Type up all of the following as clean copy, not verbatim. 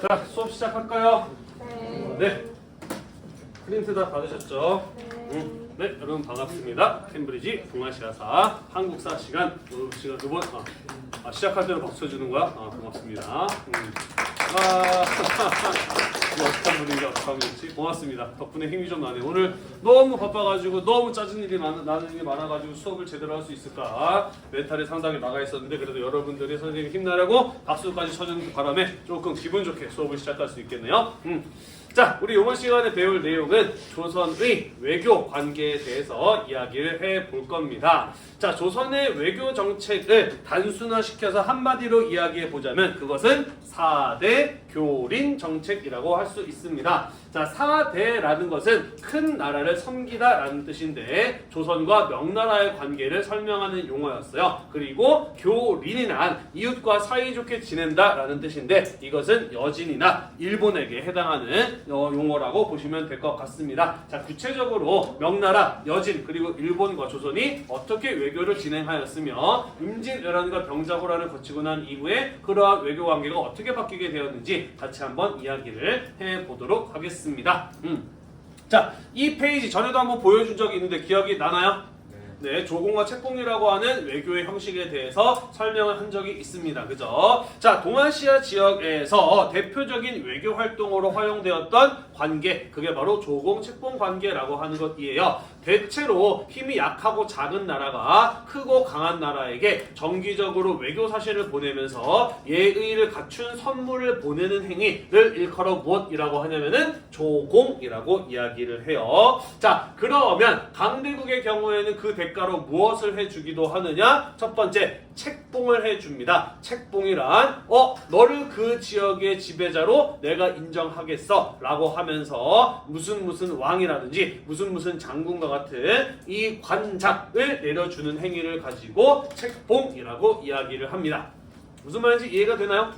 자, 수업 시작할까요? 네. 네. 프린트 다 받으셨죠? 네, 여러분 반갑습니다. 캠브리지 동아시아사 한국사 시간 이번 시작할 때는 박수 쳐주는 거야? 고맙습니다. 어떡한 분인지 어떡한 분인지 고맙습니다. 덕분에 힘이 좀 나네요. 오늘 너무 바빠가지고 너무 짜증 일이 나는 일이 많아가지고 수업을 제대로 할 수 있을까 멘탈이 상당히 나가 있었는데 그래도 여러분들이 선생님 힘내라고 박수까지 쳐주는 바람에 조금 기분 좋게 수업을 시작할 수 있겠네요. 자, 우리 이번 시간에 배울 내용은 조선의 외교 관계에 대해서 이야기를 해볼 겁니다. 자, 조선의 외교 정책을 단순화시켜서 한마디로 이야기해 보자면 그것은 4대 교린 정책이라고 할 수 있습니다. 자, 4대라는 것은 큰 나라를 섬기다 라는 뜻인데 조선과 명나라의 관계를 설명하는 용어였어요. 그리고 교린이란 이웃과 사이좋게 지낸다 라는 뜻인데 이것은 여진이나 일본에게 해당하는 용어라고 보시면 될 것 같습니다. 자, 구체적으로 명나라, 여진, 그리고 일본과 조선이 어떻게 외교를 진행하였으며 임진왜란과 병자호란을 거치고 난 이후에 그러한 외교 관계가 어떻게 바뀌게 되었는지 같이 한번 이야기를 해보도록 하겠습니다. 자, 이 페이지 전에도 한번 보여준 적이 있는데 기억이 나나요? 네, 조공과 책봉이라고 하는 외교의 형식에 대해서 설명을 한 적이 있습니다. 그죠? 자, 동아시아 지역에서 대표적인 외교 활동으로 활용되었던 관계, 그게 바로 조공, 책봉 관계라고 하는 것이에요. 대체로 힘이 약하고 작은 나라가 크고 강한 나라에게 정기적으로 외교 사실을 보내면서 예의를 갖춘 선물을 보내는 행위를 일컬어 무엇이라고 하냐면은 조공이라고 이야기를 해요. 자, 그러면 강대국의 경우에는 그 대가로 무엇을 해주기도 하느냐? 첫 번째, 책봉을 해줍니다. 책봉이란 너를 그 지역의 지배자로 내가 인정하겠어 라고 하면서 무슨 왕이라든지 무슨 장군과 같은 이 관작을 내려주는 행위를 가지고 책봉이라고 이야기를 합니다. 무슨 말인지 이해가 되나요?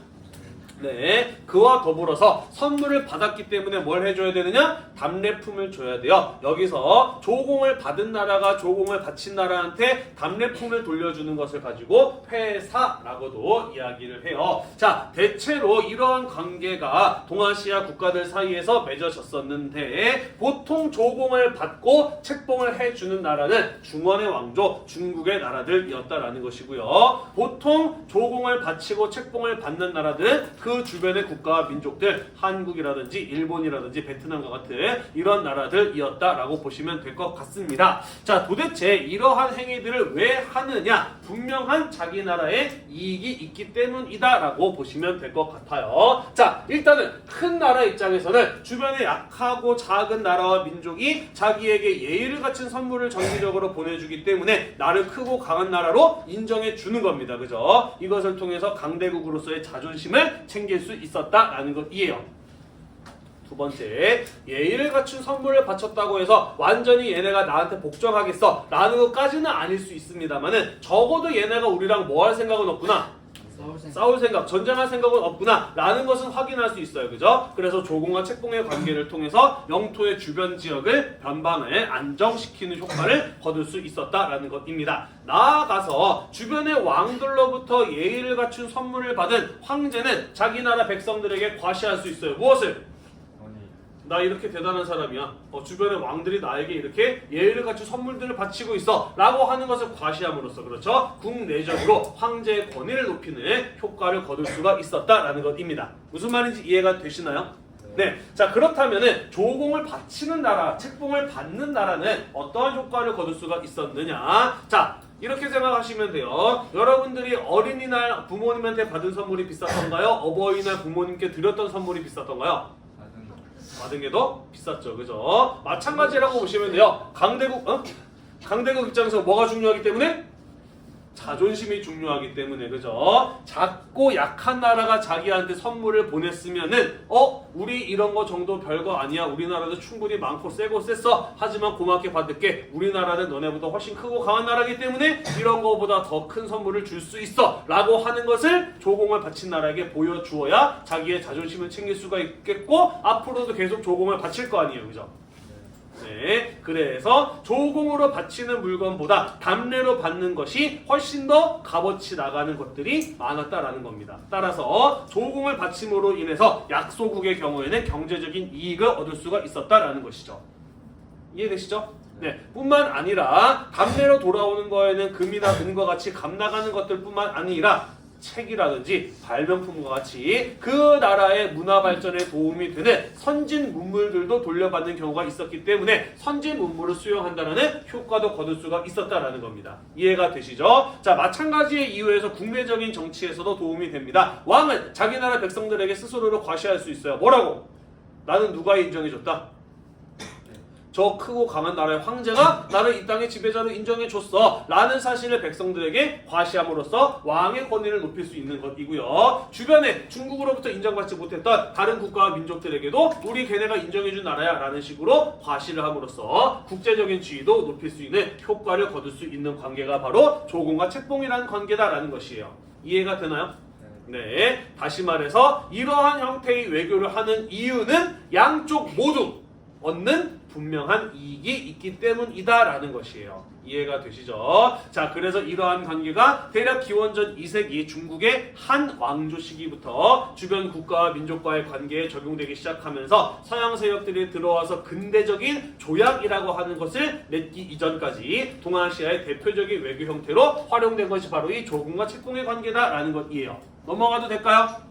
네, 그와 더불어서 선물을 받았기 때문에 뭘 해줘야 되느냐? 답례품을 줘야 돼요. 여기서 조공을 받은 나라가 조공을 바친 나라한테 답례품을 돌려주는 것을 가지고 회사라고도 이야기를 해요. 자, 대체로 이러한 관계가 동아시아 국가들 사이에서 맺어졌었는데 보통 조공을 받고 책봉을 해주는 나라는 중원의 왕조, 중국의 나라들이었다라는 것이고요. 보통 조공을 바치고 책봉을 받는 나라들은 그 주변의 국가와 민족들, 한국이라든지 일본이라든지 베트남과 같은 이런 나라들이었다라고 보시면 될 것 같습니다. 자, 도대체 이러한 행위들을 왜 하느냐? 분명한 자기 나라의 이익이 있기 때문이다라고 보시면 될 것 같아요. 자, 일단은 큰 나라 입장에서는 주변에 약하고 작은 나라와 민족이 자기에게 예의를 갖춘 선물을 정기적으로 보내주기 때문에 나를 크고 강한 나라로 인정해 주는 겁니다. 그죠? 이것을 통해서 강대국으로서의 자존심을 챙길 수 있었다라는 것이에요. 두 번째, 예의를 갖춘 선물을 바쳤다고 해서 완전히 얘네가 나한테 복종하겠어 라는 것까지는 아닐 수 있습니다만은 적어도 얘네가 우리랑 뭐 할 생각은 없구나, 싸울 생각, 전쟁할 생각은 없구나 라는 것은 확인할 수 있어요. 그죠? 그래서 조공과 책봉의 관계를 통해서 영토의 주변 지역을 변방에 안정시키는 효과를 거둘 수 있었다라는 것입니다. 나아가서 주변의 왕들로부터 예의를 갖춘 선물을 받은 황제는 자기 나라 백성들에게 과시할 수 있어요. 무엇을? 나 이렇게 대단한 사람이야. 주변의 왕들이 나에게 이렇게 예의를 갖춘 선물들을 바치고 있어 라고 하는 것을 과시함으로써, 그렇죠? 국내적으로 황제의 권위를 높이는 효과를 거둘 수가 있었다라는 것입니다. 무슨 말인지 이해가 되시나요? 네. 자, 그렇다면은 조공을 바치는 나라, 책봉을 받는 나라는 어떠한 효과를 거둘 수가 있었느냐? 자, 이렇게 생각하시면 돼요. 여러분들이 어린이날 부모님한테 받은 선물이 비쌌던가요? 어버이날 부모님께 드렸던 선물이 비쌌던가요? 받은 게 더 비쌌죠. 그죠? 마찬가지라고 보시면 돼요. 강대국 입장에서 뭐가 중요하기 때문에? 자존심이 중요하기 때문에, 그죠? 작고 약한 나라가 자기한테 선물을 보냈으면은 우리 이런 거 정도 별거 아니야. 우리나라도 충분히 많고 세고 셌어. 하지만 고맙게 받을게. 우리나라는 너네보다 훨씬 크고 강한 나라이기 때문에 이런 거보다 더 큰 선물을 줄 수 있어 라고 하는 것을 조공을 바친 나라에게 보여주어야 자기의 자존심을 챙길 수가 있겠고 앞으로도 계속 조공을 바칠 거 아니에요. 그죠? 네, 그래서 조공으로 바치는 물건보다 담례로 받는 것이 훨씬 더 값어치 나가는 것들이 많았다라는 겁니다. 따라서 조공을 바침으로 인해서 약소국의 경우에는 경제적인 이익을 얻을 수가 있었다라는 것이죠. 이해되시죠? 네, 뿐만 아니라 담례로 돌아오는 거에는 금이나 은과 같이 값 나가는 것들 뿐만 아니라 책이라든지 발명품과 같이 그 나라의 문화 발전에 도움이 되는 선진 문물들도 돌려받는 경우가 있었기 때문에 선진 문물을 수용한다는 효과도 거둘 수가 있었다라는 겁니다. 이해가 되시죠? 자, 마찬가지의 이유에서 국내적인 정치에서도 도움이 됩니다. 왕은 자기 나라 백성들에게 스스로를 과시할 수 있어요. 뭐라고? 나는 누가 인정해줬다? 저 크고 강한 나라의 황제가 나를 이 땅의 지배자로 인정해줬어 라는 사실을 백성들에게 과시함으로써 왕의 권위를 높일 수 있는 것이고요. 주변에 중국으로부터 인정받지 못했던 다른 국가와 민족들에게도 우리 걔네가 인정해준 나라야 라는 식으로 과시를 함으로써 국제적인 지위도 높일 수 있는 효과를 거둘 수 있는 관계가 바로 조공과 책봉이라는 관계다라는 것이에요. 이해가 되나요? 네, 다시 말해서 이러한 형태의 외교를 하는 이유는 양쪽 모두 얻는 분명한 이익이 있기 때문이다라는 것이에요. 이해가 되시죠? 자, 그래서 이러한 관계가 대략 기원전 2세기 중국의 한 왕조 시기부터 주변 국가와 민족과의 관계에 적용되기 시작하면서 서양 세력들이 들어와서 근대적인 조약이라고 하는 것을 맺기 이전까지 동아시아의 대표적인 외교 형태로 활용된 것이 바로 이 조공과 책봉의 관계다라는 것이에요. 넘어가도 될까요?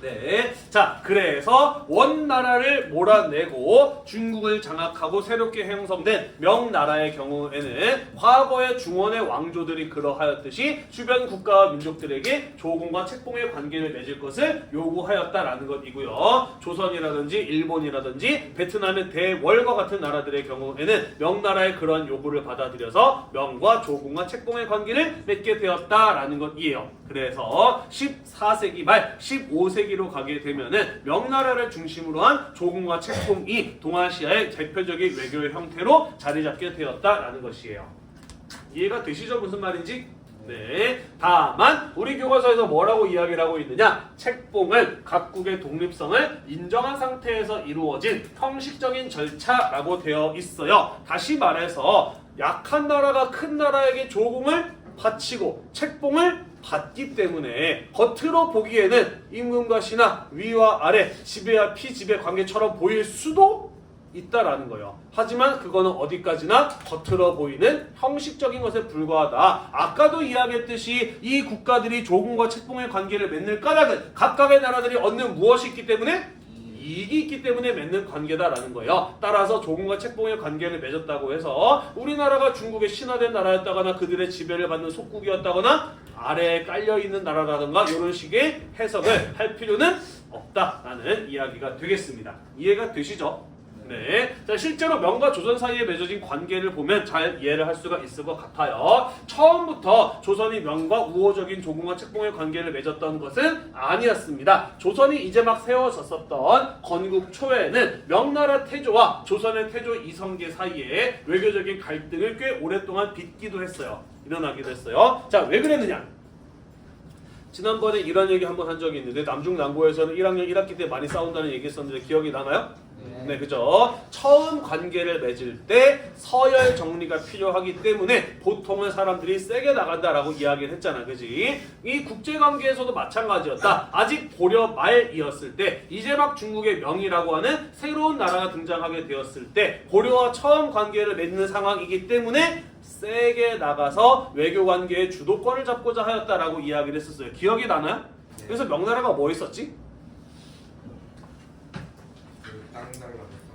네, 자, 그래서 원나라를 몰아내고 중국을 장악하고 새롭게 형성된 명나라의 경우에는 과거의 중원의 왕조들이 그러하였듯이 주변 국가와 민족들에게 조공과 책봉의 관계를 맺을 것을 요구하였다라는 것이고요. 조선이라든지 일본이라든지 베트남의 대월과 같은 나라들의 경우에는 명나라의 그런 요구를 받아들여서 명과 조공과 책봉의 관계를 맺게 되었다라는 것이에요. 그래서 14세기 말 15세기로 가게 되면은 명나라를 중심으로 한 조공과 책봉이 동아시아의 대표적인 외교의 형태로 자리 잡게 되었다라는 것이에요. 이해가 되시죠? 무슨 말인지? 네. 다만 우리 교과서에서 뭐라고 이야기를 하고 있느냐? 책봉은 각국의 독립성을 인정한 상태에서 이루어진 형식적인 절차라고 되어 있어요. 다시 말해서 약한 나라가 큰 나라에게 조공을 바치고 책봉을 받기 때문에 겉으로 보기에는 임금과 신하, 위와 아래, 지배와 피지배 관계처럼 보일 수도 있다라는 거예요. 하지만 그거는 어디까지나 겉으로 보이는 형식적인 것에 불과하다. 아까도 이야기했듯이 이 국가들이 조공과 책봉의 관계를 맺는 까닭은 각각의 나라들이 얻는 무엇이 있기 때문에? 이익이 있기 때문에 맺는 관계다라는 거예요. 따라서 조공과 책봉의 관계를 맺었다고 해서 우리나라가 중국의 신화된 나라였다거나 그들의 지배를 받는 속국이었다거나 아래에 깔려있는 나라라든가 이런 식의 해석을 할 필요는 없다라는 이야기가 되겠습니다. 이해가 되시죠? 네. 자, 실제로 명과 조선 사이에 맺어진 관계를 보면 잘 이해를 할 수가 있을 것 같아요. 처음부터 조선이 명과 우호적인 조공과 책봉의 관계를 맺었던 것은 아니었습니다. 조선이 이제 막 세워졌었던 건국 초에는 명나라 태조와 조선의 태조 이성계 사이에 외교적인 갈등을 꽤 오랫동안 빚기도 했어요. 일어나기도 했어요. 자, 왜 그랬느냐? 지난번에 이런 얘기 한번 한 적이 있는데 남중남고에서는 1학년 1학기 때 많이 싸운다는 얘기 했었는데 기억이 나나요? 네, 그죠? 처음 관계를 맺을 때 서열 정리가 필요하기 때문에 보통은 사람들이 세게 나간다라고 이야기를 했잖아, 그지? 이 국제관계에서도 마찬가지였다. 아직 고려 말이었을 때 이제 막 중국의 명이라고 하는 새로운 나라가 등장하게 되었을 때 고려와 처음 관계를 맺는 상황이기 때문에 세게 나가서 외교관계의 주도권을 잡고자 하였다라고 이야기를 했었어요. 기억이 나나요? 그래서 명나라가 뭐 있었지?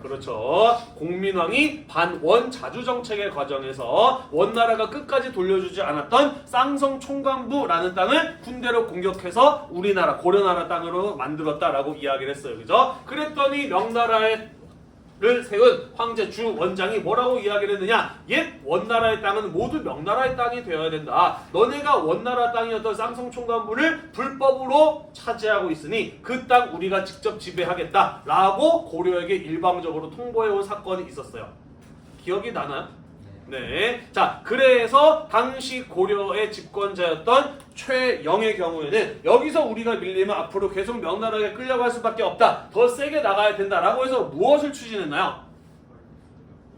그렇죠. 공민왕이 반원 자주 정책의 과정에서 원나라가 끝까지 돌려주지 않았던 쌍성 총관부라는 땅을 군대로 공격해서 우리나라 고려나라 땅으로 만들었다라고 이야기를 했어요. 그죠? 그랬더니 명나라의 를 세운 황제 주 원장이 뭐라고 이야기를 했느냐? 옛 원나라의 땅은 모두 명나라의 땅이 되어야 된다. 너네가 원나라 땅이었던 쌍성총관부를 불법으로 차지하고 있으니 그 땅 우리가 직접 지배하겠다 라고 고려에게 일방적으로 통보해온 사건이 있었어요. 기억이 나나요? 네. 자, 그래서 당시 고려의 집권자였던 최영의 경우에는 여기서 우리가 밀리면 앞으로 계속 명나라에 끌려갈 수밖에 없다. 더 세게 나가야 된다라고 해서 무엇을 추진했나요?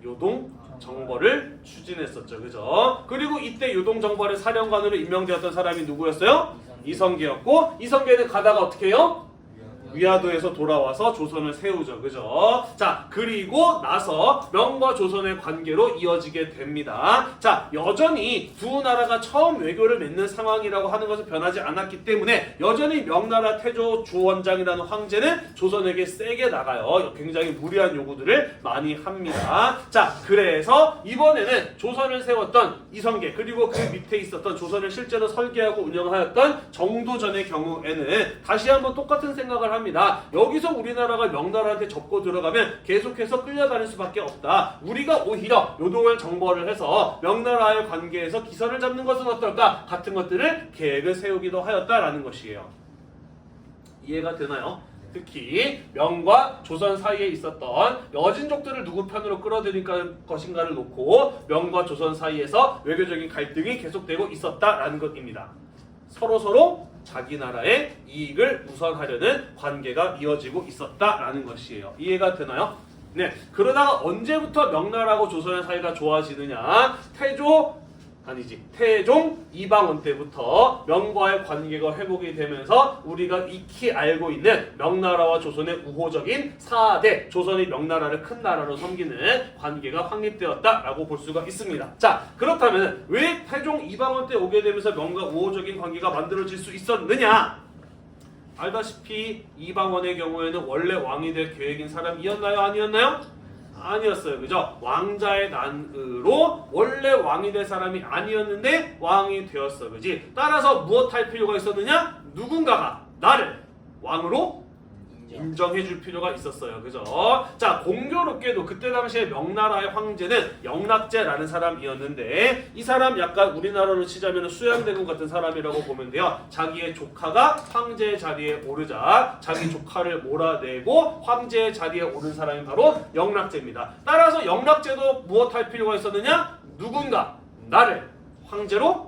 요동 정벌을 추진했었죠. 그죠? 그리고 이때 요동 정벌의 사령관으로 임명되었던 사람이 누구였어요? 이성계였고, 이성계는 가다가 어떻게 해요? 위화도에서 돌아와서 조선을 세우죠. 그죠? 자, 그리고 나서 명과 조선의 관계로 이어지게 됩니다. 자, 여전히 두 나라가 처음 외교를 맺는 상황이라고 하는 것은 변하지 않았기 때문에 여전히 명나라 태조 주원장이라는 황제는 조선에게 세게 나가요. 굉장히 무리한 요구들을 많이 합니다. 자, 그래서 이번에는 조선을 세웠던 이성계, 그리고 그 밑에 있었던 조선을 실제로 설계하고 운영하였던 정도전의 경우에는 다시 한번 똑같은 생각을 합니다. 여기서 우리나라가 명나라한테 접고 들어가면 계속해서 끌려다닐 수밖에 없다. 우리가 오히려 요동을 정벌을 해서 명나라의 관계에서 기선을 잡는 것은 어떨까? 같은 것들을 계획을 세우기도 하였다라는 것이에요. 이해가 되나요? 특히 명과 조선 사이에 있었던 여진족들을 누구 편으로 끌어들일 것인가를 놓고 명과 조선 사이에서 외교적인 갈등이 계속되고 있었다라는 것입니다. 서로 자기 나라의 이익을 우선하려는 관계가 이어지고 있었다라는 것이에요. 이해가 되나요? 네. 그러다가 언제부터 명나라하고 조선의 사이가 좋아지느냐? 태종 이방원 때부터 명과의 관계가 회복이 되면서 우리가 익히 알고 있는 명나라와 조선의 우호적인 4대 조선이 명나라를 큰 나라로 섬기는 관계가 확립되었다라고 볼 수가 있습니다. 자, 그렇다면 왜 태종 이방원 때 오게 되면서 명과 우호적인 관계가 만들어질 수 있었느냐? 알다시피 이방원의 경우에는 원래 왕이 될 계획인 사람이었나요? 아니었나요? 아니었어요. 그죠? 왕자의 난으로 원래 왕이 될 사람이 아니었는데 왕이 되었어. 그지? 따라서 무엇할 필요가 있었느냐? 누군가가 나를 왕으로 인정해 줄 필요가 있었어요. 그죠? 자, 공교롭게도 그때 당시에 명나라의 황제는 영락제라는 사람이었는데 이 사람 약간 우리나라로 치자면 수양대군 같은 사람이라고 보면 돼요. 자기의 조카가 황제의 자리에 오르자 자기 조카를 몰아내고 황제의 자리에 오른 사람이 바로 영락제입니다. 따라서 영락제도 무엇할 필요가 있었느냐? 누군가 나를 황제로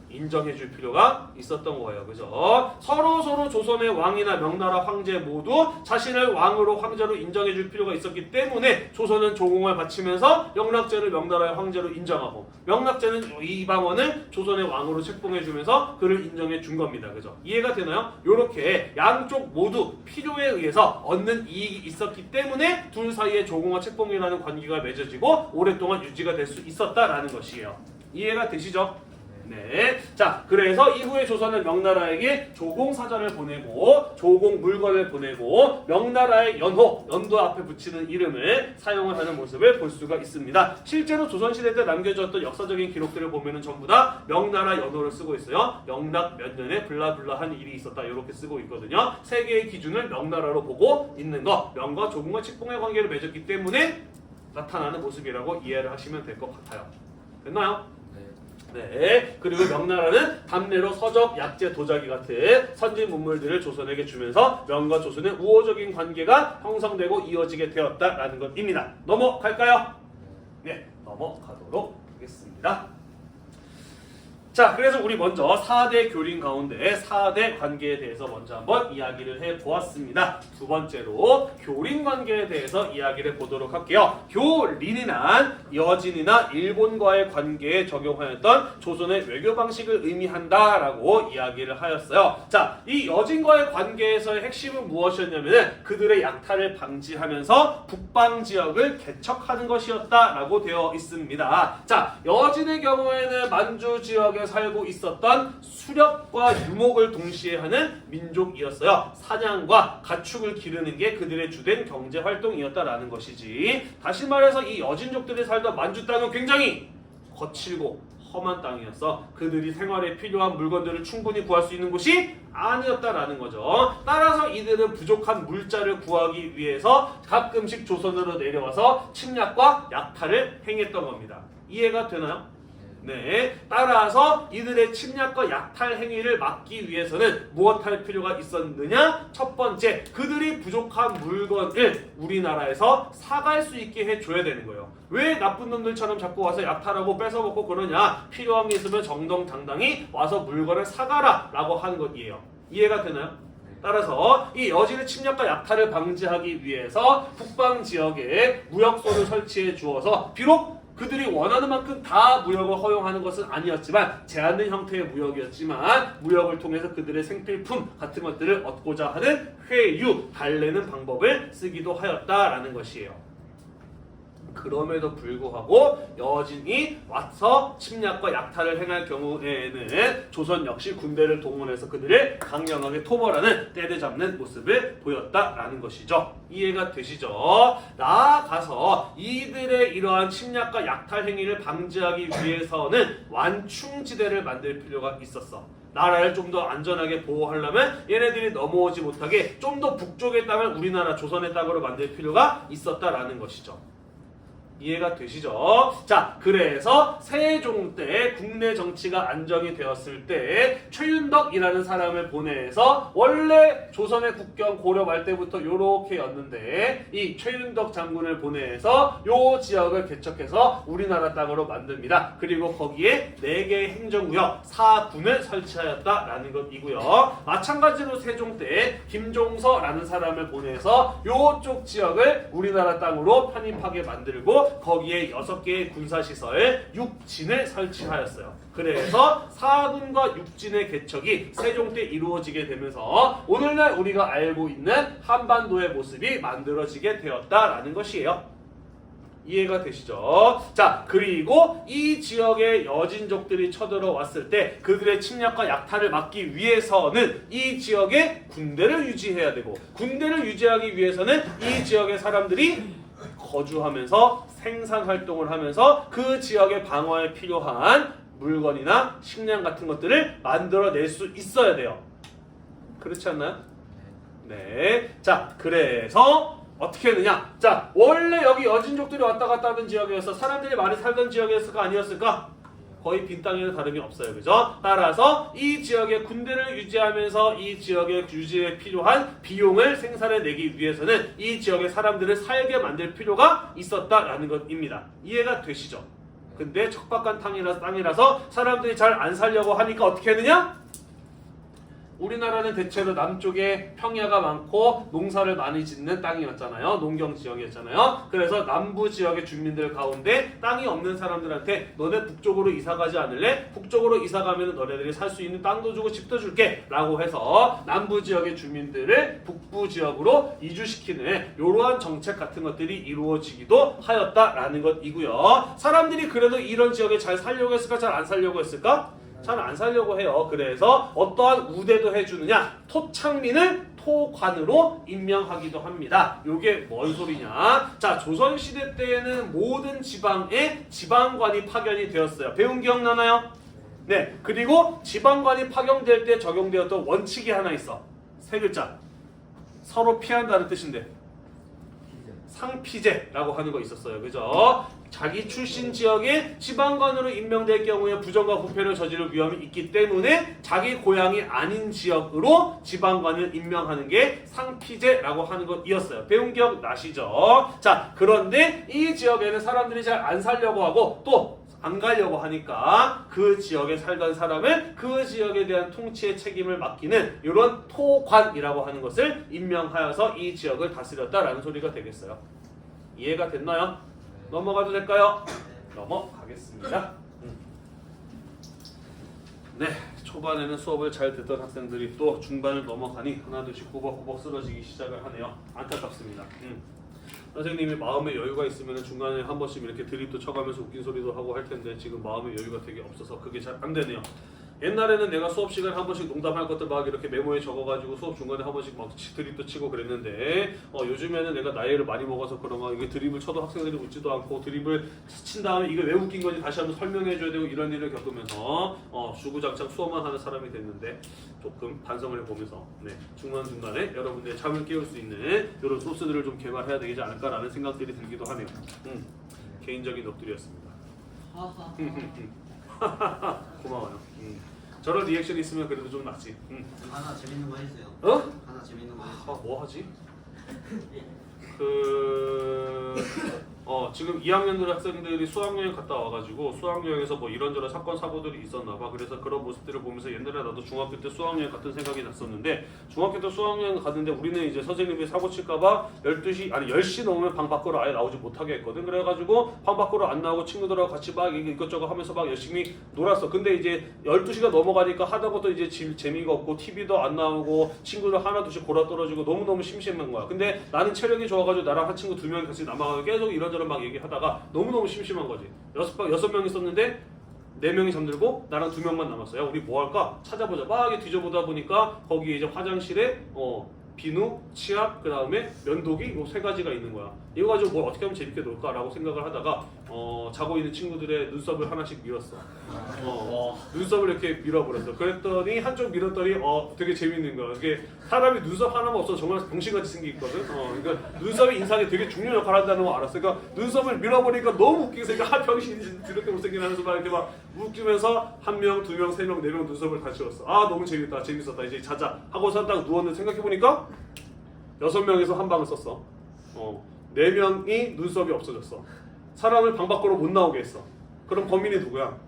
인정해 줄 필요가 있었던 거예요. 그죠? 서로 조선의 왕이나 명나라 황제 모두 자신을 왕으로 황제로 인정해 줄 필요가 있었기 때문에 조선은 조공을 바치면서 영락제를 명나라의 황제로 인정하고 명락제는 이방원을 조선의 왕으로 책봉해 주면서 그를 인정해 준 겁니다. 그죠? 이해가 되나요? 이렇게 양쪽 모두 필요에 의해서 얻는 이익이 있었기 때문에 둘 사이에 조공과 책봉이라는 관계가 맺어지고 오랫동안 유지가 될 수 있었다라는 것이에요. 이해가 되시죠? 네. 자, 그래서 이후에 조선은 명나라에게 조공사절을 보내고 조공 물건을 보내고 명나라의 연도 앞에 붙이는 이름을 사용을 하는 모습을 볼 수가 있습니다. 실제로 조선시대 때 남겨졌던 역사적인 기록들을 보면은 전부 다 명나라 연호를 쓰고 있어요. 영락 몇 년에 블라블라한 일이 있었다 이렇게 쓰고 있거든요. 세계의 기준을 명나라로 보고 있는 거, 명과 조공과 책봉의 관계를 맺었기 때문에 나타나는 모습이라고 이해를 하시면 될 것 같아요. 됐나요? 네. 그리고 명나라는 답례로 서적, 약재, 도자기 같은 선진 문물들을 조선에게 주면서 명과 조선의 우호적인 관계가 형성되고 이어지게 되었다라는 것입니다. 넘어갈까요? 네, 넘어가도록 하겠습니다. 자, 그래서 우리 먼저 4대 교린 가운데 4대 관계에 대해서 먼저 한번 이야기를 해보았습니다. 두 번째로 교린 관계에 대해서 이야기를 해보도록 할게요. 교린이란 여진이나 일본과의 관계에 적용하였던 조선의 외교 방식을 의미한다라고 이야기를 하였어요. 자, 이 여진과의 관계에서의 핵심은 무엇이었냐면 그들의 약탈을 방지하면서 북방 지역을 개척하는 것이었다라고 되어 있습니다. 자, 여진의 경우에는 만주 지역에 살고 있었던 수렵과 유목을 동시에 하는 민족이었어요. 사냥과 가축을 기르는 게 그들의 주된 경제 활동이었다라는 것이지. 다시 말해서 이 여진족들이 살던 만주 땅은 굉장히 거칠고 험한 땅이었어. 그들이 생활에 필요한 물건들을 충분히 구할 수 있는 곳이 아니었다라는 거죠. 따라서 이들은 부족한 물자를 구하기 위해서 가끔씩 조선으로 내려와서 침략과 약탈을 행했던 겁니다. 이해가 되나요? 네, 따라서 이들의 침략과 약탈 행위를 막기 위해서는 무엇할 필요가 있었느냐? 첫 번째, 그들이 부족한 물건을 우리나라에서 사갈 수 있게 해줘야 되는 거예요. 왜 나쁜 놈들처럼 자꾸 와서 약탈하고 뺏어먹고 그러냐? 필요한 게 있으면 정정당당히 와서 물건을 사가라 라고 하는 것이에요. 이해가 되나요? 따라서 이 여진의 침략과 약탈을 방지하기 위해서 북방 지역에 무역소를 설치해 주어서 비록 그들이 원하는 만큼 다 무역을 허용하는 것은 아니었지만 제한된 형태의 무역이었지만 무역을 통해서 그들의 생필품 같은 것들을 얻고자 하는 회유, 달래는 방법을 쓰기도 하였다라는 것이에요. 그럼에도 불구하고 여진이 와서 침략과 약탈을 행할 경우에는 조선 역시 군대를 동원해서 그들을 강력하게 토벌하는 때려잡는 모습을 보였다라는 것이죠. 이해가 되시죠? 나아가서 이들의 이러한 침략과 약탈 행위를 방지하기 위해서는 완충지대를 만들 필요가 있었어. 나라를 좀 더 안전하게 보호하려면 얘네들이 넘어오지 못하게 좀 더 북쪽의 땅을 우리나라 조선의 땅으로 만들 필요가 있었다라는 것이죠. 이해가 되시죠? 자, 그래서 세종 때 국내 정치가 안정이 되었을 때 최윤덕이라는 사람을 보내서 원래 조선의 국경 고려 말 때부터 요렇게였는데 이 최윤덕 장군을 보내서 요 지역을 개척해서 우리나라 땅으로 만듭니다. 그리고 거기에 4개의 행정구역 4군을 설치하였다라는 것이고요. 마찬가지로 세종 때 김종서라는 사람을 보내서 요쪽 지역을 우리나라 땅으로 편입하게 만들고 거기에 6개의 군사시설 6진을 설치하였어요. 그래서 4군과 6진의 개척이 세종 때 이루어지게 되면서 오늘날 우리가 알고 있는 한반도의 모습이 만들어지게 되었다라는 것이에요. 이해가 되시죠? 자, 그리고 이 지역의 여진족들이 쳐들어왔을 때 그들의 침략과 약탈을 막기 위해서는 이 지역에 군대를 유지해야 되고 군대를 유지하기 위해서는 이 지역의 사람들이 거주하면서 생산활동을 하면서 그 지역의 방어에 필요한 물건이나 식량 같은 것들을 만들어낼 수 있어야 돼요. 그렇지 않나요? 네. 자, 그래서 어떻게 했느냐? 자, 원래 여기 여진족들이 왔다 갔다 하는 지역이어서 사람들이 많이 살던 지역이었을까 아니었을까? 거의 빈 땅에는 다름이 없어요. 그죠? 따라서 이 지역의 군대를 유지하면서 이 지역의 유지에 필요한 비용을 생산해내기 위해서는 이 지역의 사람들을 살게 만들 필요가 있었다라는 것입니다. 이해가 되시죠? 근데 척박한 땅이라서 사람들이 잘 안 살려고 하니까 어떻게 했느냐? 우리나라는 대체로 남쪽에 평야가 많고 농사를 많이 짓는 땅이었잖아요. 농경 지역이었잖아요. 그래서 남부 지역의 주민들 가운데 땅이 없는 사람들한테 너네 북쪽으로 이사가지 않을래? 북쪽으로 이사가면 너네들이 살 수 있는 땅도 주고 집도 줄게 라고 해서 남부 지역의 주민들을 북부 지역으로 이주시키는 이러한 정책 같은 것들이 이루어지기도 하였다라는 것이고요. 사람들이 그래도 이런 지역에 잘 살려고 했을까? 잘 안 살려고 했을까? 잘 안 살려고 해요. 그래서 어떠한 우대도 해주느냐? 토착민을 토관으로 임명하기도 합니다. 요게 뭔 소리냐? 자, 조선시대 때에는 모든 지방에 지방관이 파견이 되었어요. 배운 기억나나요? 네. 그리고 지방관이 파견될 때 적용되었던 원칙이 하나 있어. 3글자. 서로 피한다는 뜻인데. 상피제라고 하는 거 있었어요. 그죠? 자기 출신 지역에 지방관으로 임명될 경우에 부정과 부패를 저지를 위험이 있기 때문에 자기 고향이 아닌 지역으로 지방관을 임명하는 게 상피제라고 하는 것이었어요. 배운 기억 나시죠? 자, 그런데 이 지역에는 사람들이 잘 안 살려고 하고 또 안 가려고 하니까 그 지역에 살던 사람을 그 지역에 대한 통치의 책임을 맡기는 이런 토관이라고 하는 것을 임명하여서 이 지역을 다스렸다라는 소리가 되겠어요. 이해가 됐나요? 넘어가도 될까요? 넘어가겠습니다. 네, 초반에는 수업을 잘 듣던 학생들이 또 중반을 넘어가니 하나둘씩 꾸벅꾸벅 쓰러지기 시작을 하네요. 안타깝습니다. 선생님이 마음의 여유가 있으면 중간에 한 번씩 이렇게 드립도 쳐가면서 웃긴 소리도 하고 할 텐데 지금 마음의 여유가 되게 없어서 그게 잘 안 되네요. 옛날에는 내가 수업 시간에 한 번씩 농담할 것들 막 이렇게 메모에 적어가지고 수업 중간에 한 번씩 막 드립도 치고 그랬는데 요즘에는 내가 나이를 많이 먹어서 그런가 이게 드립을 쳐도 학생들이 웃지도 않고 드립을 친 다음에 이게 왜 웃긴 건지 다시 한번 설명해줘야 되고 이런 일을 겪으면서 주구장창 수업만 하는 사람이 됐는데 조금 반성을 해보면서 중간중간에 여러분들의 잠을 깨울 수 있는 이런 소스들을 좀 개발해야 되지 않을까라는 생각들이 들기도 하네요. 개인적인 넋두리였습니다. 고마워요. 저런 리액션이 있으면 그래도 좀 낫지. 하나 재밌는 거 해주세요. 하나 재밌는 거 해주세요. 뭐 하지? 지금 2학년들 학생들이 수학여행 갔다 와가지고 수학여행에서 뭐 이런저런 사건 사고들이 있었나봐. 그래서 그런 모습들을 보면서 옛날에 나도 중학교 때 수학여행 갔던 생각이 났었는데, 중학교 때 수학여행 갔는데 우리는 이제 선생님이 사고 칠까봐 10시 넘으면 방 밖으로 아예 나오지 못하게 했거든. 그래가지고 방 밖으로 안 나오고 친구들하고 같이 막 이것저것 하면서 막 열심히 놀았어. 근데 이제 12시가 넘어가니까 하다못해 이제 재미가 없고 TV도 안 나오고 친구들 하나둘씩 골아 떨어지고 너무너무 심심한 거야. 근데 나는 체력이 좋아가지고 나랑 한 친구 2명이 같이 남아가지고 계속 이런저런 막 얘기하다가 너무너무 심심한 거지. 6명 있었는데 4명이 잠들고 나랑 2명만 남았어요. 우리 뭐 할까? 찾아보자. 막 이렇게 뒤져보다 보니까 거기 이제 화장실에 비누, 치약, 그 다음에 면도기 요 3가지가 있는 거야. 이거 가지고 뭘 어떻게 하면 재밌게 놀까라고 생각을 하다가 자고 있는 친구들의 눈썹을 하나씩 밀었어. 눈썹을 이렇게 밀어버렸어. 그랬더니 한쪽 밀었더니 되게 재밌는 거야. 이게 사람이 눈썹 하나만 없어도 정말 병신같이 생기거든. 그러니까 눈썹이 인상에 되게 중요한 역할을 한다는 거 알았어. 그러니까 눈썹을 밀어버리니까 너무 웃기게 생겨. 병신이 이렇게 못생긴 하면서 막 이렇게 막 웃기면서 1명, 2명, 3명, 4명 눈썹을 다 지웠어. 너무 재밌다, 재밌었다. 이제 자자 하고서 딱 누웠는데 생각해보니까 6명에서 한 방을 썼어. 4명이 눈썹이 없어졌어. 사람을 방 밖으로 못 나오게 했어. 그럼 범인이 누구야?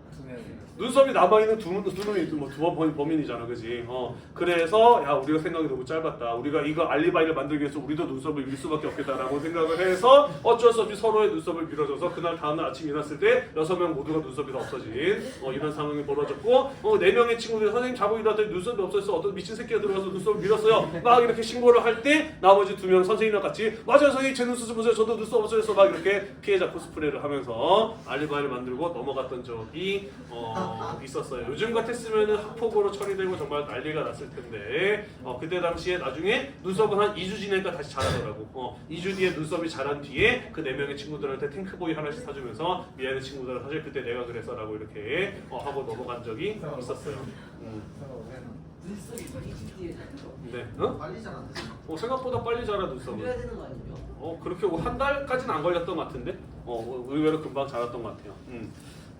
눈썹이 남아있는 두 놈이 범인이잖아, 그지? 그래서 야, 우리가 생각이 너무 짧았다. 우리가 이거 알리바이를 만들기 위해서 우리도 눈썹을 밀 수밖에 없겠다라고 생각을 해서 어쩔 수 없이 서로의 눈썹을 밀어줘서 그날 다음날 아침 일어났을 때 6명 모두가 눈썹이 다 없어진 이런 상황이 벌어졌고 4명의 친구들이 선생님 자고 일어났더니 눈썹이 없어졌어. 어떤 미친 새끼가 들어가서 눈썹을 밀었어요. 막 이렇게 신고를 할 때 나머지 2명 선생님이랑 같이 맞아요 선생님 제 눈썹 좀 보세요. 저도 눈썹 없어졌어. 막 이렇게 피해자 코스프레를 하면서 알리바이를 만들고 넘어갔던 적이 있었어요. 요즘 같았으면 학폭으로 처리되고 정말 난리가 났을 텐데 그때 당시에 나중에 눈썹은 한 2주 지내니까 다시 자라더라고. 2주 뒤에 눈썹이 자란 뒤에 그 4명의 친구들한테 탱크보이 하나씩 사주면서 미안해 친구들 사실 그때 내가 그래서 라고 이렇게 하고 넘어간 적이 있었어요. 눈썹이 빨리 뒤에 네. 빨리 자라는데? 생각보다 빨리 자라 눈썹은. 그래야 되는 거 아니에요? 그렇게 한 달까지는 안 걸렸던 것 같은데 의외로 금방 자랐던 것 같아요.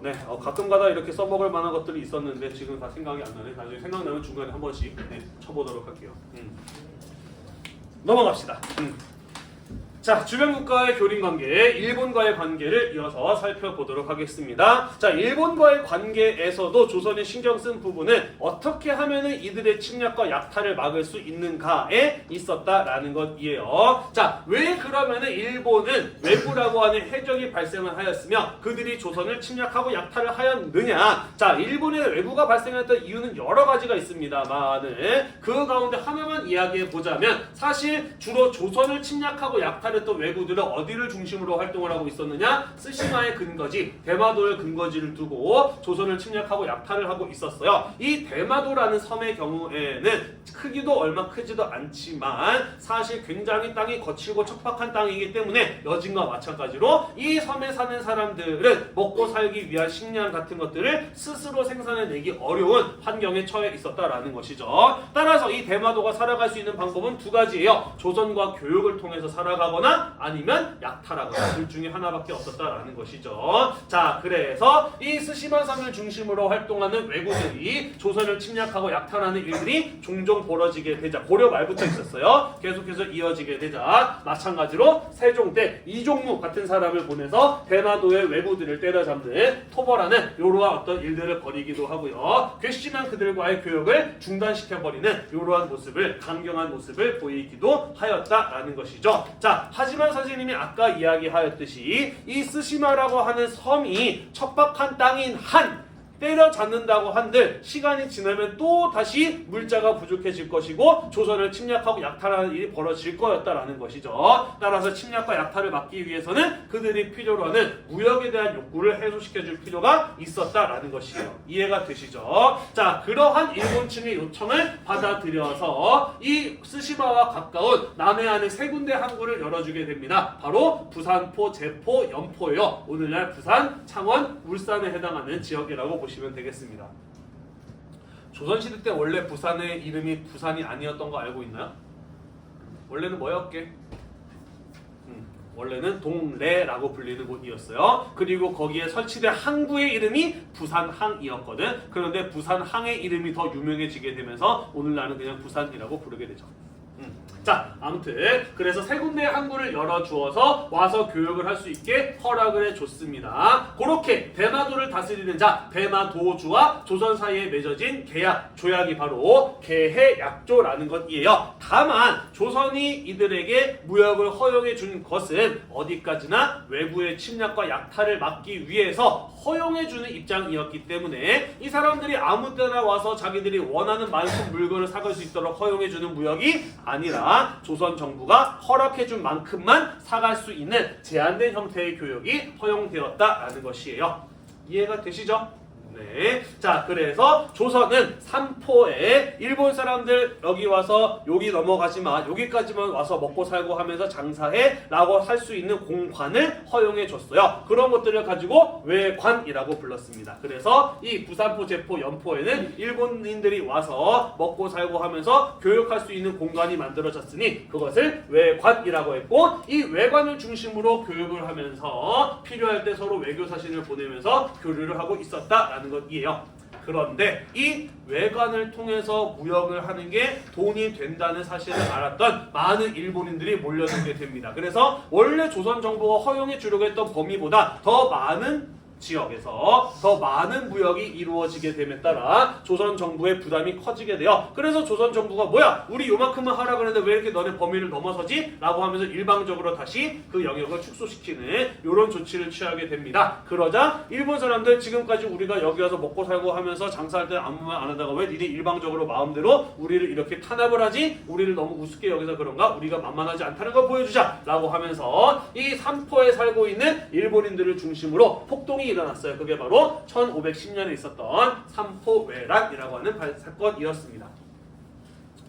네, 가끔가다 이렇게 써먹을 만한 것들이 있었는데 지금 다 생각이 안 나네. 나중에 생각나면 중간에 한 번씩 쳐보도록 할게요. 넘어갑시다. 자, 주변 국가의 교린 관계, 일본과의 관계를 이어서 살펴보도록 하겠습니다. 자, 일본과의 관계에서도 조선이 신경 쓴 부분은 어떻게 하면은 이들의 침략과 약탈을 막을 수 있는가에 있었다라는 것이에요. 자, 왜 그러면은 일본은 외구라고 하는 해적이 발생을 하였으며 그들이 조선을 침략하고 약탈을 하였느냐? 자, 일본의 외구가 발생했던 이유는 여러 가지가 있습니다만은 그 가운데 하나만 이야기해 보자면 사실 주로 조선을 침략하고 약탈을 또 외구들은 어디를 중심으로 활동을 하고 있었느냐? 쓰시마의 근거지, 대마도의 근거지를 두고 조선을 침략하고 약탈을 하고 있었어요. 이 대마도라는 섬의 경우에는 크기도 얼마 크지도 않지만 사실 굉장히 땅이 거칠고 척박한 땅이기 때문에 여진과 마찬가지로 이 섬에 사는 사람들은 먹고 살기 위한 식량 같은 것들을 스스로 생산해내기 어려운 환경에 처해 있었다라는 것이죠. 따라서 이 대마도가 살아갈 수 있는 방법은 2가지예요. 조선과 교육을 통해서 살아가거나 아니면 약탈하거나 둘 중에 하나밖에 없었다라는 것이죠. 자, 그래서 이 스시마 섬을 중심으로 활동하는 왜구들이 조선을 침략하고 약탈하는 일들이 종종 벌어지게 되자 고려 말부터 있었어요. 계속해서 이어지게 되자 마찬가지로 세종 때 이종무 같은 사람을 보내서 대마도의 왜구들을 때려잡는 토벌하는 이러한 어떤 일들을 벌이기도 하고요. 괘씸한 그들과의 교역을 중단시켜버리는 이러한 모습을 강경한 모습을 보이기도 하였다라는 것이죠. 자, 하지만 선생님이 아까 이야기하였듯이 이 스시마라고 하는 섬이 척박한 땅인 한 때려잡는다고 한들 시간이 지나면 또 다시 물자가 부족해질 것이고 조선을 침략하고 약탈하는 일이 벌어질 거였다라는 것이죠. 따라서 침략과 약탈을 막기 위해서는 그들이 필요로 하는 무역에 대한 욕구를 해소시켜줄 필요가 있었다라는 것이에요. 이해가 되시죠? 자, 그러한 일본층의 요청을 받아들여서 이 스시마와 가까운 남해안의 3군데 항구를 열어주게 됩니다. 바로 부산포, 제포, 연포예요. 오늘날 부산, 창원, 울산에 해당하는 지역이라고 보시면 되겠습니다. 조선시대 때 원래 부산의 이름이 부산이 아니었던 거 알고 있나요? 원래는 뭐였게? 원래는 동래라고 불리는 곳이었어요. 그리고 거기에 설치된 항구의 이름이 부산항이었거든. 그런데 부산항의 이름이 더 유명해지게 되면서 오늘날은 그냥 부산이라고 부르게 되죠. 자, 아무튼 그래서 세 군데의 항구를 열어주어서 와서 교육을 할 수 있게 허락을 해줬습니다. 그렇게 대마도를 다스리는 자 대마도주와 조선 사이에 맺어진 계약, 조약이 바로 계해약조라는 것이에요. 다만 조선이 이들에게 무역을 허용해 준 것은 어디까지나 외부의 침략과 약탈을 막기 위해서 허용해 주는 입장이었기 때문에 이 사람들이 아무 때나 와서 자기들이 원하는 만큼 물건을 사갈 수 있도록 허용해 주는 무역이 아니라 조선 정부가 허락해 준 만큼만 사갈 수 있는 제한된 형태의 교역이 허용되었다라는 것이에요. 이해가 되시죠? 네. 자, 그래서 조선은 삼포에 일본 사람들 여기 와서 여기 넘어가지 마, 여기까지만 와서 먹고 살고 하면서 장사해 라고 할 수 있는 공관을 허용해 줬어요. 그런 것들을 가지고 외관이라고 불렀습니다. 그래서 이 부산포, 제포, 연포에는 일본인들이 와서 먹고 살고 하면서 교육할 수 있는 공간이 만들어졌으니 그것을 외관이라고 했고, 이 외관을 중심으로 교육을 하면서 필요할 때 서로 외교 사신을 보내면서 교류를 하고 있었다라는 것이에요. 그런데 이 외관을 통해서 무역을 하는 게 돈이 된다는 사실을 알았던 많은 일본인들이 몰려들게 됩니다. 그래서 원래 조선 정부가 허용해 주려고 했던 범위보다 더 많은 지역에서 더 많은 무역이 이루어지게 됨에 따라 조선 정부의 부담이 커지게 돼요. 그래서 조선 정부가 뭐야? 우리 요만큼만 하라고 했는데 왜 이렇게 너네 범위를 넘어서지? 라고 하면서 일방적으로 다시 그 영역을 축소시키는 이런 조치를 취하게 됩니다. 그러자 일본 사람들 지금까지 우리가 여기 와서 먹고 살고 하면서 장사할 때 아무 말 안 하다가 왜 니네 일방적으로 마음대로 우리를 이렇게 탄압을 하지? 우리를 너무 우습게 여기서 그런가? 우리가 만만하지 않다는 걸 보여주자! 라고 하면서 이 삼포에 살고 있는 일본인들을 중심으로 폭동이 일어났어요. 그게 바로 1510년에 있었던 삼포외란이라고 하는 사건이었습니다.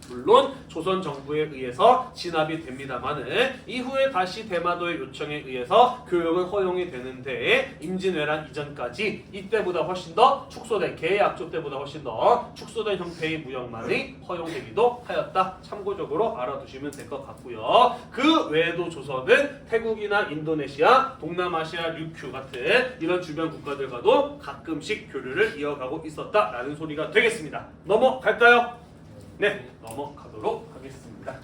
물론 조선 정부에 의해서 진압이 됩니다만은 이후에 다시 대마도의 요청에 의해서 교역은 허용이 되는데 임진왜란 이전까지 이때보다 훨씬 더 축소된 계약조 때보다 훨씬 더 축소된 형태의 무역만이 허용되기도 하였다. 참고적으로 알아두시면 될 것 같고요. 그 외에도 조선은 태국이나 인도네시아, 동남아시아, 류큐 같은 이런 주변 국가들과도 가끔씩 교류를 이어가고 있었다라는 소리가 되겠습니다. 넘어갈까요? 네, 넘어가도록 하겠습니다.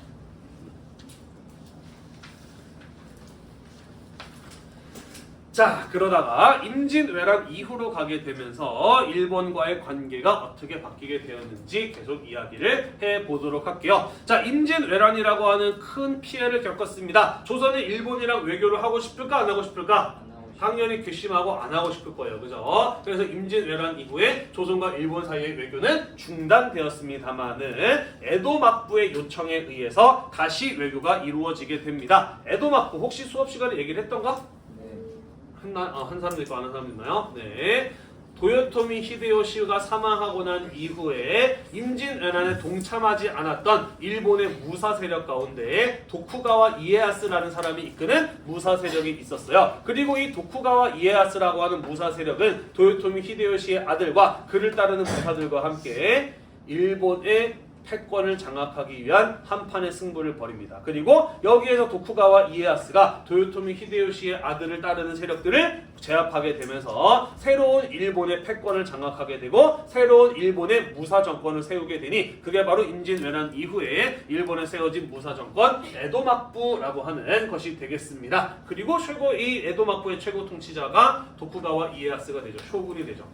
자, 그러다가 임진왜란 이후로 가게 되면서 일본과의 관계가 어떻게 바뀌게 되었는지 계속 이야기를 해보도록 할게요. 자, 임진왜란이라고 하는 큰 피해를 겪었습니다. 조선이 일본이랑 외교를 하고 싶을까 안 하고 싶을까? 당연히 괘씸하고 안 하고 싶을 거예요. 그죠? 그래서 임진왜란 이후에 조선과 일본 사이의 외교는 중단되었습니다만은 에도 막부의 요청에 의해서 다시 외교가 이루어지게 됩니다. 에도 막부 혹시 수업 시간에 얘기를 했던가? 네. 한 사람도 있고 안 한 사람도 있나요? 네. 도요토미 히데요시가 사망하고 난 이후에 임진왜란에 동참하지 않았던 일본의 무사 세력 가운데 도쿠가와 이에야스라는 사람이 이끄는 무사 세력이 있었어요. 그리고 이 도쿠가와 이에야스라고 하는 무사 세력은 도요토미 히데요시의 아들과 그를 따르는 무사들과 함께 일본의 패권을 장악하기 위한 한판의 승부를 벌입니다. 그리고 여기에서 도쿠가와 이에야스가 도요토미 히데요시의 아들을 따르는 세력들을 제압하게 되면서 새로운 일본의 패권을 장악하게 되고 새로운 일본의 무사 정권을 세우게 되니 그게 바로 임진왜란 이후에 일본에 세워진 무사 정권 에도막부라고 하는 것이 되겠습니다. 그리고 이 에도막부의 최고 통치자가 도쿠가와 이에야스가 되죠. 쇼군이 되죠.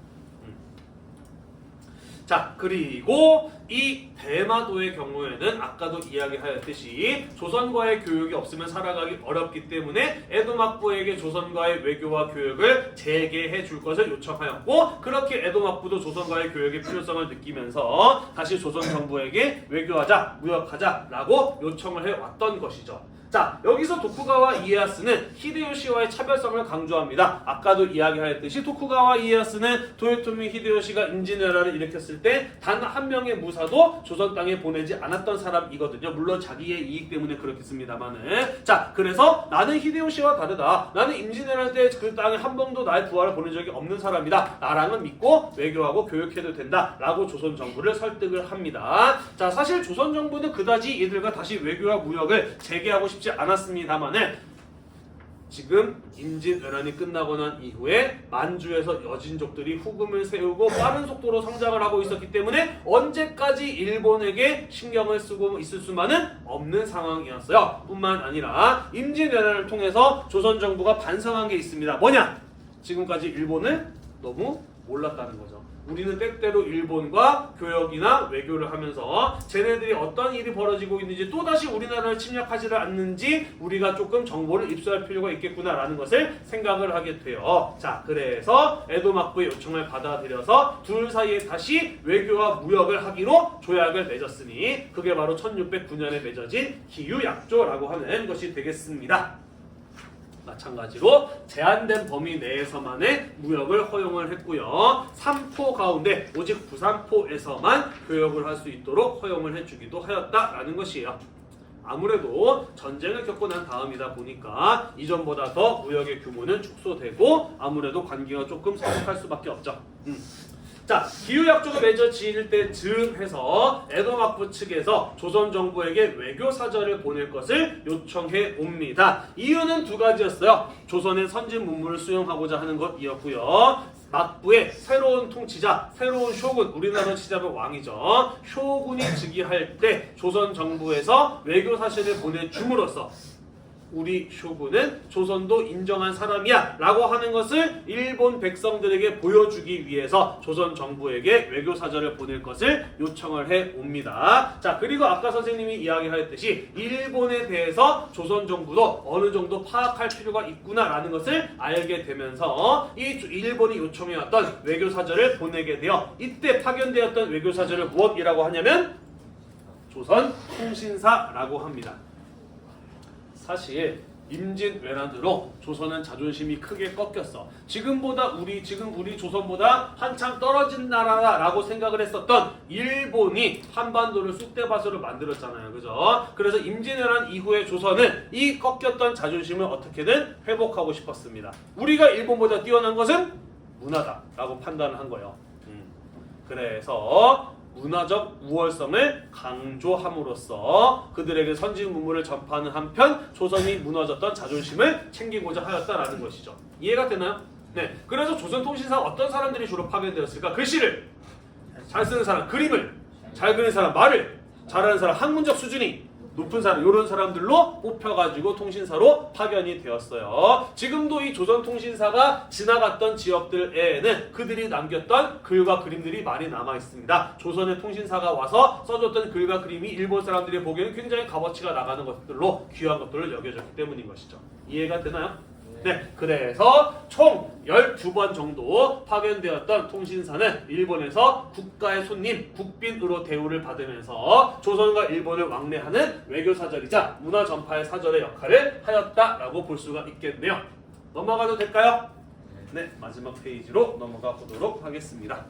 자, 그리고 이 대마도의 경우에는 아까도 이야기하였듯이 조선과의 교육이 없으면 살아가기 어렵기 때문에 에도막부에게 조선과의 외교와 교육을 재개해 줄 것을 요청하였고, 그렇게 에도막부도 조선과의 교육의 필요성을 느끼면서 다시 조선 정부에게 외교하자, 무역하자 라고 요청을 해왔던 것이죠. 자, 여기서 도쿠가와 이에야스는 히데요시와의 차별성을 강조합니다. 아까도 이야기하였듯이 도쿠가와 이에야스는 도요토미 히데요시가 임진왜란을 일으켰을 때 단 한 명의 무사도 조선 땅에 보내지 않았던 사람이거든요. 물론 자기의 이익 때문에 그렇겠습니다만은. 자, 그래서 나는 히데요시와 다르다. 나는 임진왜란 때 그 땅에 한 번도 나의 부하를 보낸 적이 없는 사람이다. 나랑은 믿고 외교하고 교육해도 된다. 라고 조선 정부를 설득을 합니다. 자, 사실 조선 정부는 그다지 이들과 다시 외교와 무역을 재개하고 싶지 않았습니다만은 지금 임진왜란이 끝나고 난 이후에 만주에서 여진족들이 후금을 세우고 빠른 속도로 성장을 하고 있었기 때문에 언제까지 일본에게 신경을 쓰고 있을 수만은 없는 상황이었어요. 뿐만 아니라 임진왜란을 통해서 조선 정부가 반성한 게 있습니다. 뭐냐? 지금까지 일본을 너무 몰랐다는 거죠. 우리는 때때로 일본과 교역이나 외교를 하면서 쟤네들이 어떤 일이 벌어지고 있는지 또다시 우리나라를 침략하지를 않는지 우리가 조금 정보를 입수할 필요가 있겠구나라는 것을 생각을 하게 돼요. 자, 그래서 에도 막부의 요청을 받아들여서 둘 사이에 다시 외교와 무역을 하기로 조약을 맺었으니 그게 바로 1609년에 맺어진 기유약조라고 하는 것이 되겠습니다. 마찬가지로 제한된 범위 내에서만의 무역을 허용을 했고요. 3포 가운데 오직 부산포에서만 교역을 할 수 있도록 허용을 해주기도 하였다라는 것이에요. 아무래도 전쟁을 겪고 난 다음이다 보니까 이전보다 더 무역의 규모는 축소되고 아무래도 관계가 조금 서먹할 수밖에 없죠. 자, 기후약조가 맺어질 때쯤 해서 에도 막부 측에서 조선 정부에게 외교 사절을 보낼 것을 요청해 옵니다. 이유는 두 가지였어요. 조선의 선진 문물을 수용하고자 하는 것이었고요. 막부의 새로운 통치자, 새로운 쇼군, 우리나라 치자면 왕이죠. 쇼군이 즉위할 때 조선 정부에서 외교 사절을 보내줌으로써 우리 쇼군은 조선도 인정한 사람이야 라고 하는 것을 일본 백성들에게 보여주기 위해서 조선 정부에게 외교 사절을 보낼 것을 요청을 해 옵니다. 자, 그리고 아까 선생님이 이야기하였듯이 일본에 대해서 조선 정부도 어느 정도 파악할 필요가 있구나 라는 것을 알게 되면서 이 일본이 요청해왔던 외교 사절을 보내게 되어 이때 파견되었던 외교 사절을 무엇이라고 하냐면 조선 통신사라고 합니다. 사실 임진왜란으로 조선은 자존심이 크게 꺾였어. 지금 우리 조선보다 한참 떨어진 나라라고 생각을 했었던 일본이 한반도를 쑥대밭으로 만들었잖아요. 그죠? 그래서 임진왜란 이후에 조선은 이 꺾였던 자존심을 어떻게든 회복하고 싶었습니다. 우리가 일본보다 뛰어난 것은 문화다라고 판단을 한 거예요. 그래서 문화적 우월성을 강조함으로써 그들에게 선진 문물을 전파하는 한편 조선이 무너졌던 자존심을 챙기고자 하였다라는 것이죠. 이해가 되나요? 네. 그래서 조선통신사 어떤 사람들이 주로 파견되었을까? 글씨를 잘 쓰는 사람, 그림을 잘 그리는 사람, 말을 잘하는 사람, 학문적 수준이 높은 사람, 이런 사람들로 뽑혀가지고 통신사로 파견이 되었어요. 지금도 이 조선통신사가 지나갔던 지역들에는 그들이 남겼던 글과 그림들이 많이 남아 있습니다. 조선의 통신사가 와서 써줬던 글과 그림이 일본 사람들이 보기에는 굉장히 값어치가 나가는 것들로 귀한 것들을 여겨졌기 때문인 것이죠. 이해가 되나요? 네, 그래서 총 12번 정도 파견되었던 통신사는 일본에서 국가의 손님, 국빈으로 대우를 받으면서 조선과 일본을 왕래하는 외교사절이자 문화전파의 사절의 역할을 하였다라고 볼 수가 있겠네요. 넘어가도 될까요? 네, 마지막 페이지로 넘어가 보도록 하겠습니다.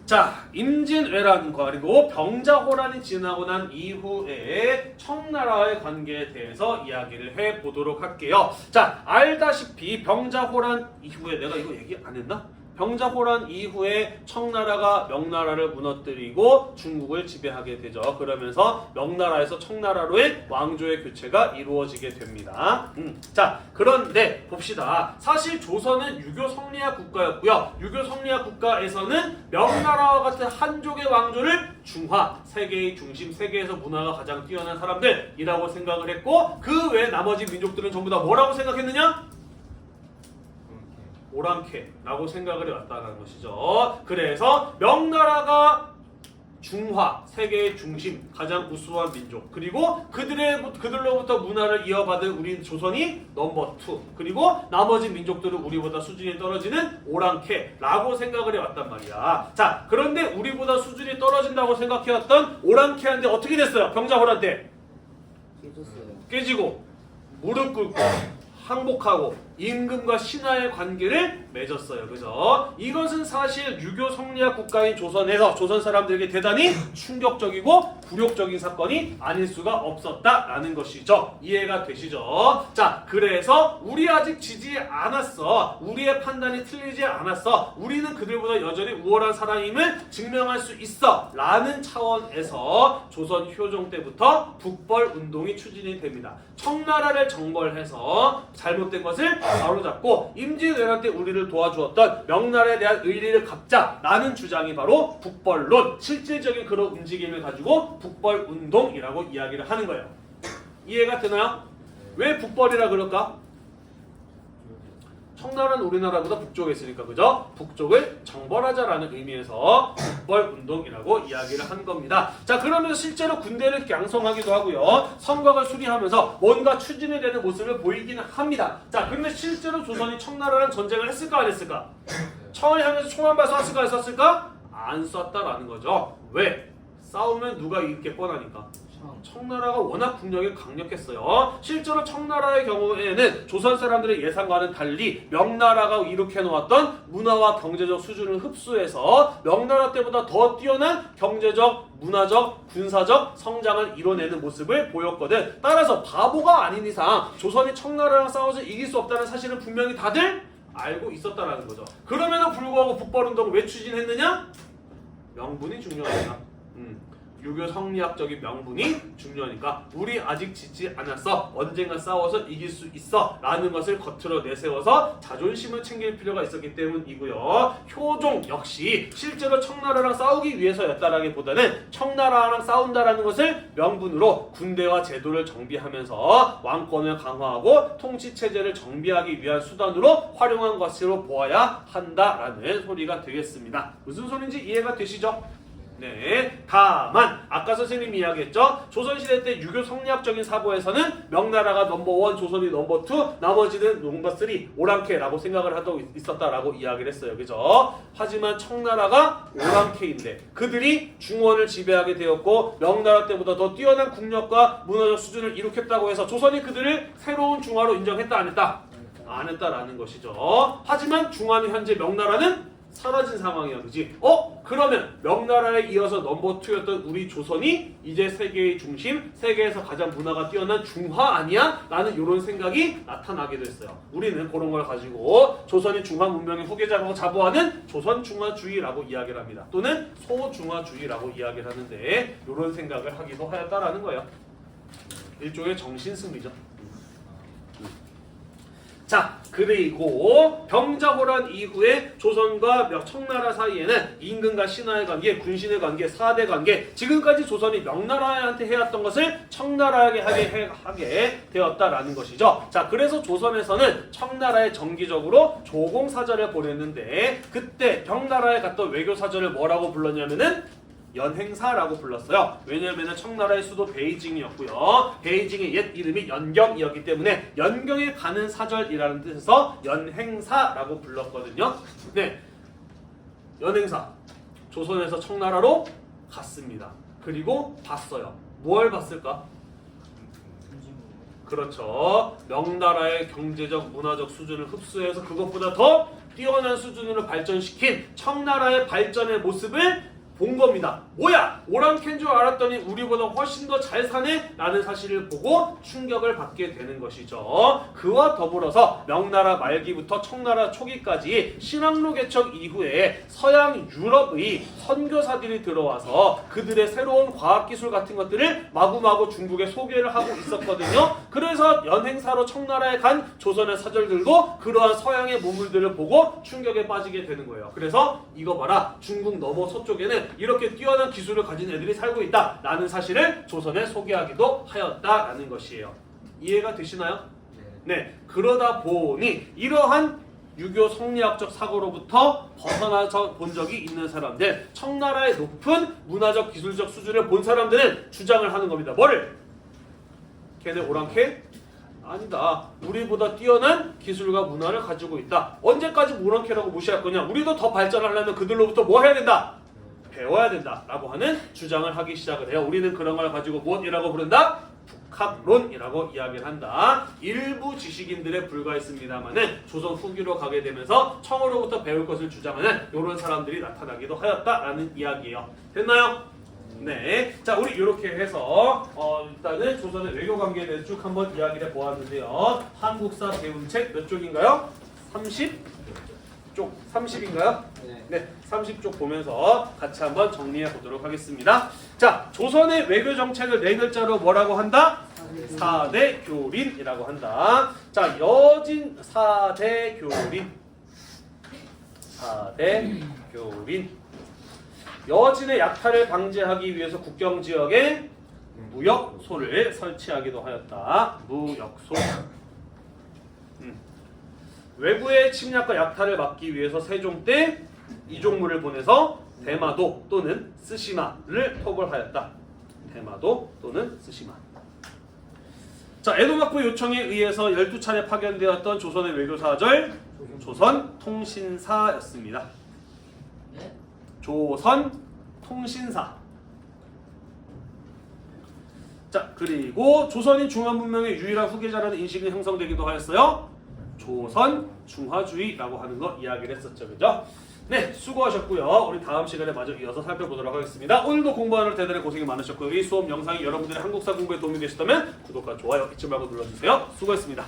자, 임진왜란과 그리고 병자호란이 지나고 난 이후에 청나라의 관계에 대해서 이야기를 해보도록 할게요. 자, 알다시피 병자호란 이후에 내가 이거 얘기 안 했나? 병자호란 이후에 청나라가 명나라를 무너뜨리고 중국을 지배하게 되죠. 그러면서 명나라에서 청나라로의 왕조의 교체가 이루어지게 됩니다. 자, 그런데 봅시다. 사실 조선은 유교 성리학 국가였고요. 유교 성리학 국가에서는 명나라와 같은 한족의 왕조를 중화, 세계의 중심, 세계에서 문화가 가장 뛰어난 사람들이라고 생각을 했고 그 외 나머지 민족들은 전부 다 뭐라고 생각했느냐? 오랑캐라고 생각을 해왔다는 것이죠. 그래서 명나라가 중화, 세계의 중심, 가장 우수한 민족, 그리고 그들로부터 문화를 이어받은 우리 조선이 넘버 2, 그리고 나머지 민족들은 우리보다 수준이 떨어지는 오랑캐라고 생각을 해왔단 말이야. 자, 그런데 우리보다 수준이 떨어진다고 생각해왔던 오랑캐한테 어떻게 됐어요? 병자호란 때 깨졌어요. 깨지고 무릎 꿇고 항복하고 임금과 신하의 관계를 맺었어요. 그죠? 이것은 사실 유교 성리학 국가인 조선에서 조선 사람들에게 대단히 충격적이고 굴욕적인 사건이 아닐 수가 없었다라는 것이죠. 이해가 되시죠? 자, 그래서 우리 아직 지지 않았어. 우리의 판단이 틀리지 않았어. 우리는 그들보다 여전히 우월한 사람임을 증명할 수 있어. 라는 차원에서 조선 효종 때부터 북벌 운동이 추진이 됩니다. 청나라를 정벌해서 잘못된 것을 바로잡고 임진왜란 때 우리를 도와주었던 명나라에 대한 의리를 갚자라는 주장이 바로 북벌론, 실질적인 그런 움직임을 가지고 북벌 운동이라고 이야기를 하는 거예요. 이해가 되나요? 왜 북벌이라 그럴까? 청나라는 우리나라보다 북쪽에 있으니까, 그죠? 북쪽을 정벌하자라는 의미에서 북벌운동이라고 이야기를 한 겁니다. 자, 그러면서 실제로 군대를 양성하기도 하고요. 선거를 수리하면서 뭔가 추진이 되는 모습을 보이기는 합니다. 자, 그런데 실제로 조선이 청나라랑 전쟁을 했을까 안 했을까? 청을 향해서 총 한 발 쐈을까 안 쐈을까? 안 쐈다라는 거죠. 왜? 싸우면 누가 이길 게 뻔하니까. 청나라가 워낙 국력이 강력했어요. 실제로 청나라의 경우에는 조선 사람들의 예상과는 달리 명나라가 일으켜 놓았던 문화와 경제적 수준을 흡수해서 명나라 때보다 더 뛰어난 경제적, 문화적, 군사적 성장을 이뤄내는 모습을 보였거든. 따라서 바보가 아닌 이상 조선이 청나라랑 싸워서 이길 수 없다는 사실은 분명히 다들 알고 있었다는 거죠. 그럼에도 불구하고 북벌운동을 왜 추진했느냐? 명분이 중요하니까. 유교 성리학적인 명분이 중요하니까 우리 아직 짓지 않았어. 언젠가 싸워서 이길 수 있어. 라는 것을 겉으로 내세워서 자존심을 챙길 필요가 있었기 때문이고요. 효종 역시 실제로 청나라랑 싸우기 위해서였다라기보다는 청나라랑 싸운다라는 것을 명분으로 군대와 제도를 정비하면서 왕권을 강화하고 통치체제를 정비하기 위한 수단으로 활용한 것으로 보아야 한다라는 소리가 되겠습니다. 무슨 소리인지 이해가 되시죠? 네, 다만 아까 선생님이 이야기했죠. 조선시대 때 유교 성리학적인 사고에서는 명나라가 넘버1, 조선이 넘버2, 나머지는 넘버3, 오랑캐라고 생각을 하고 있었다라고 이야기를 했어요. 그죠? 하지만 청나라가 오랑캐인데 그들이 중원을 지배하게 되었고 명나라 때보다 더 뛰어난 국력과 문화적 수준을 이룩했다고 해서 조선이 그들을 새로운 중화로 인정했다 안 했다? 안 했다라는 것이죠. 하지만 중화는 현재 명나라는 사라진 상황이야, 그지? 그러면 명나라에 이어서 넘버2였던 우리 조선이 이제 세계의 중심, 세계에서 가장 문화가 뛰어난 중화 아니야? 라는 이런 생각이 나타나게 됐어요. 우리는 그런 걸 가지고 조선이 중화 문명의 후계자라고 자부하는 조선중화주의라고 이야기를 합니다. 또는 소중화주의라고 이야기를 하는데 이런 생각을 하기도 하였다라는 거예요. 일종의 정신승리죠. 자, 그리고 병자호란 이후에 조선과 청나라 사이에는 임금과 신하의 관계, 군신의 관계, 사대 관계, 지금까지 조선이 명나라한테 해왔던 것을 청나라에게 하게 되었다라는 것이죠. 자, 그래서 조선에서는 청나라에 정기적으로 조공사절을 보냈는데 그때 병나라에 갔던 외교사절을 뭐라고 불렀냐면은 연행사라고 불렀어요. 왜냐하면 청나라의 수도 베이징이었고요. 베이징의 옛 이름이 연경이었기 때문에 연경에 가는 사절이라는 뜻에서 연행사라고 불렀거든요. 네, 연행사. 조선에서 청나라로 갔습니다. 그리고 봤어요. 뭘 봤을까? 그렇죠. 명나라의 경제적, 문화적 수준을 흡수해서 그것보다 더 뛰어난 수준으로 발전시킨 청나라의 발전의 모습을 본 겁니다. 뭐야? 오랑캐인 줄 알았더니 우리보다 훨씬 더 잘 사네? 라는 사실을 보고 충격을 받게 되는 것이죠. 그와 더불어서 명나라 말기부터 청나라 초기까지 신항로 개척 이후에 서양 유럽의 선교사들이 들어와서 그들의 새로운 과학기술 같은 것들을 마구마구 중국에 소개를 하고 있었거든요. 그래서 연행사로 청나라에 간 조선의 사절들도 그러한 서양의 문물들을 보고 충격에 빠지게 되는 거예요. 그래서 이거 봐라. 중국 너머 서쪽에는 이렇게 뛰어난 기술을 가진 애들이 살고 있다 라는 사실을 조선에 소개하기도 하였다라는 것이에요. 이해가 되시나요? 네. 그러다 보니 이러한 유교 성리학적 사고로부터 벗어나서 본 적이 있는 사람들, 청나라의 높은 문화적 기술적 수준을 본 사람들은 주장을 하는 겁니다. 뭐를? 걔네 오랑캐? 아니다. 우리보다 뛰어난 기술과 문화를 가지고 있다. 언제까지 오랑캐라고 무시할 거냐? 우리도 더 발전하려면 그들로부터 뭐 해야 된다? 배워야 된다 라고 하는 주장을 하기 시작을 해요. 우리는 그런 걸 가지고 무엇이라고 부른다? 각론이라고 이야기를 한다. 일부 지식인들에 불과했습니다만은 조선 후기로 가게 되면서 청으로부터 배울 것을 주장하는 이런 사람들이 나타나기도 하였다라는 이야기예요. 됐나요? 네. 자, 우리 이렇게 해서 일단은 조선의 외교 관계에 대해서 쭉 한번 이야기를 해보았는데요. 한국사 배운 책 몇 쪽인가요? 30쪽 30인가요? 네, 30쪽 보면서 같이 한번 정리해 보도록 하겠습니다. 자, 조선의 외교 정책을 네 글자로 뭐라고 한다? 4대 교린이라고 한다. 자, 여진 4대 교린. 4대 교린. 여진의 약탈을 방지하기 위해서 국경 지역에 무역소를 설치하기도 하였다. 무역소. 외부의 침략과 약탈을 막기 위해서 세종 때 이종무를 보내서 대마도 또는 쓰시마를 토벌하였다. 대마도 또는 쓰시마. 자, 에도막부 요청에 의해서 12차례 파견되었던 조선의 외교사절 조선통신사였습니다. 네? 조선통신사. 자, 그리고 조선이 중화문명의 유일한 후계자라는 인식이 형성되기도 하였어요. 조선 중화주의라고 하는 거 이야기를 했었죠. 그죠? 네, 수고하셨고요. 우리 다음 시간에 마저 이어서 살펴보도록 하겠습니다. 오늘도 공부하느라 대단히 고생이 많으셨고요. 이 수업 영상이 여러분들의 한국사 공부에 도움이 되셨다면 구독과 좋아요 잊지 말고 눌러주세요. 수고했습니다.